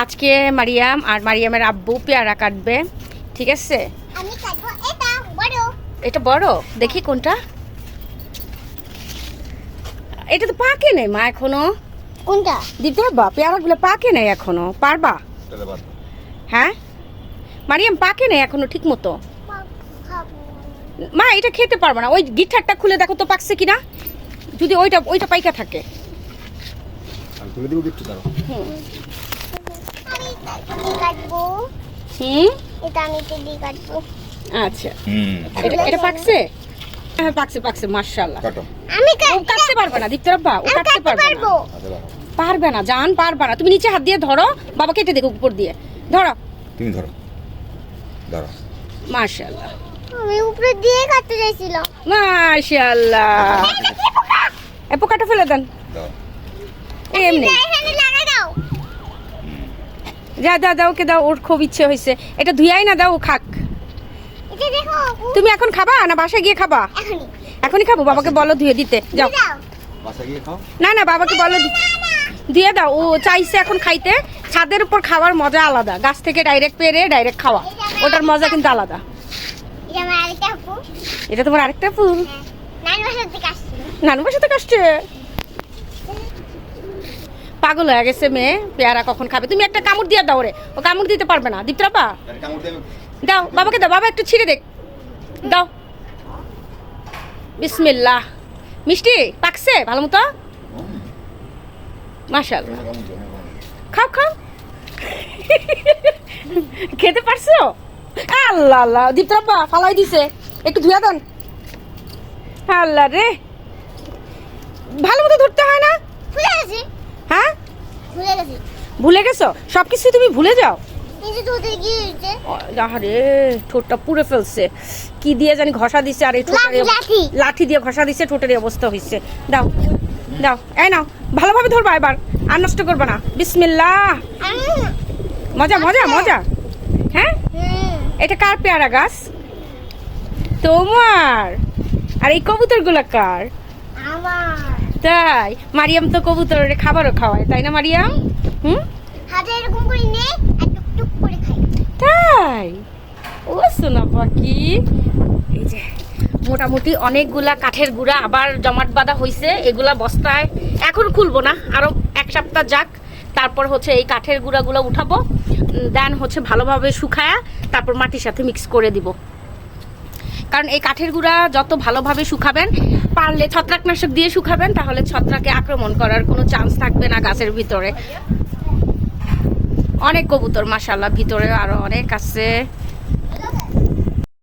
আজকে মারিয়াম আর মারিয়ামের আব্বু পেয়ারা কাটবে, ঠিক আছে? আমি কাটবো এটা বড়। এটা বড়, দেখি কোনটা। এটা তো পাকে নেই মা এখনো। কোনটা? দিতে পারবা? পেয়ারাগুলো পাকে নেই এখনো, পারবা? হ্যাঁ মারিয়াম, পাকে নেই এখনো ঠিক মতো। মা এটা খেতে পারবা না, ওই গিঠারটা খুলে দেখো তো পাকছে কিনা, যদি ওইটা পাইকা থাকে। আমি তুলে দিব একটু দাঁড়াও। আমি কাটবো। এটা আমি তেলি কাটবো। আচ্ছা এটা পাকছে? হ্যাঁ পাকছে পাকছে, মাশাআল্লাহ। কাটো। আমি ও কাটতে পারবে না দীপ্তরাব্বা, ও কাটতে পারবে না। পারবো। পারবে না জান, পারবে না। তুমি নিচে হাত দিয়ে ধরো, বাবা কেটে দেখো উপর দিয়ে ধরো। তুমি ধরো, দাঁড়াও। মাশাআল্লাহ আমি উপরে দিয়ে কাটতে চাইছিলাম। মাশাআল্লাহ। এ পোকাটা ফেলে দেন দাও। এমনি। এখানে লাগাই দাও। যা দাও দাও, ওকে দাও, ওর খুব ইচ্ছে হয়েছে। এটা ধুয়াই না, দাও ও খাক। এটা দেখো তুমি এখন খাবা না বাসায় গিয়ে খাবা? এখনই এখনই খাবো? বাবাকে বলো ধুয়ে দিতে। যাও। দাও। বাসা গিয়ে খাও। না না, বাবাকে বলো দিয়ে দাও, ও চাইছে এখন খাইতে। ছাদের উপর খাওয়ার মজা আলাদা, গাছ থেকে ডাইরেক্ট পেরে ডাইরেক্ট খাওয়া, ওটার মজা কিন্তু আলাদা। এটা আমার আরেকটা আপু। এটা তোমার আরেকটা ফুল? নানু বাসা থেকে আসছে। নানু বাসা থেকে আসছে। পাগল হয়ে গেছে মেয়ে, পেয়ারা কখন খাবে। তুমি একটা কামড় দিয়ে দাও রে, ও কামড় দিতে পারবে না। দীপ্তরাপা কামড় দেবে। দাও, বাবাকে দাও, বাবা একটু ছিঁড়ে দেখ, দাও। বিসমিল্লাহ। মিষ্টি পাকছে ভালো মতো? মাশাআল্লাহ। খাও খাও। খেতে পারছো? আল্লাহ আল্লাহ, দীপ্তরাব্বা ফালাই দিছে, একটু ধুয়া দেন। আল্লাহ রে, ভালো মতো ধরতে হয় না? ভুলে গেছি। হ্যাঁ ভুলে গেছি। ভুলে গেছো সবকিছু, তুমি ভুলে যাও। এই যে তোদের গিয়েছে। আরে ঠোঁটটা পুড়ে ফেলছে, কি দিয়ে জানি ঘষা দিছে, আর এই ঠোঁটের লাঠি। লাঠি দিয়ে ঘষা দিছে, ঠোঁটের এই অবস্থা হয়েছে। দাও দাও, এই নাও, ভালোভাবে ধরবা এবার, আর নষ্ট করবা না। বিসমিল্লাহ। মজা মজা মজা। হ্যাঁ এটা কার পেয়ারা গাছ? তোমার। আর এই কবুতর গুলা কার? আমার তাই মারিয়াম তো কবুতরের খাবারও খাওয়ায়, তাই না মারিয়াম? হাতে এরকম করে নে আর টুক করে খাই। তাই ও সোনা পাখি। এই যে মোটামুটি অনেকগুলা কাঠের গুঁড়া আবার জমাট বাঁধা হয়েছে, এগুলা বস্তায় এখন খুলবো না, আরো এক সপ্তাহ যাক, তারপর হচ্ছে এই কাঠের গুঁড়াগুলো উঠাবো, দেন হচ্ছে ভালোভাবে শুকায়া তারপর মাটির সাথে মিক্স করে দিব। কারণ এই কাঠের গুঁড়া যত ভালোভাবে শুকাবেন, পারলে ছত্রাকনাশক দিয়ে শুকাবেন, তাহলে ছত্রাকে আক্রমণ করার কোনো চান্স থাকবে না গাছের ভিতরে। অনেক কবুতর মাশাআল্লাহ, ভিতরে আরো অনেক আছে।